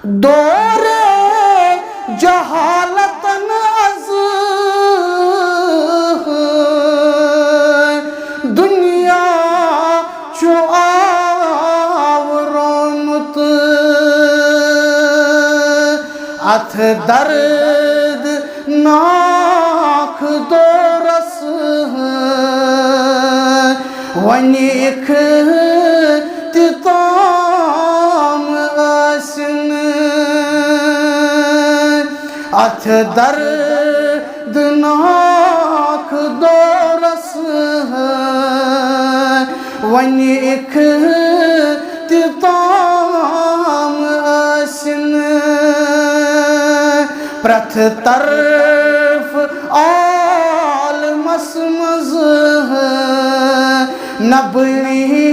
दौरे जहालतन अज दुनिया चु आवरोमुत अथ दर्द नाक दोरस वनिख तिताम आसन अथ दर्द नाक दोरस वनिख तिताम आसन प्रथ तरफ आलमस मज़ नबली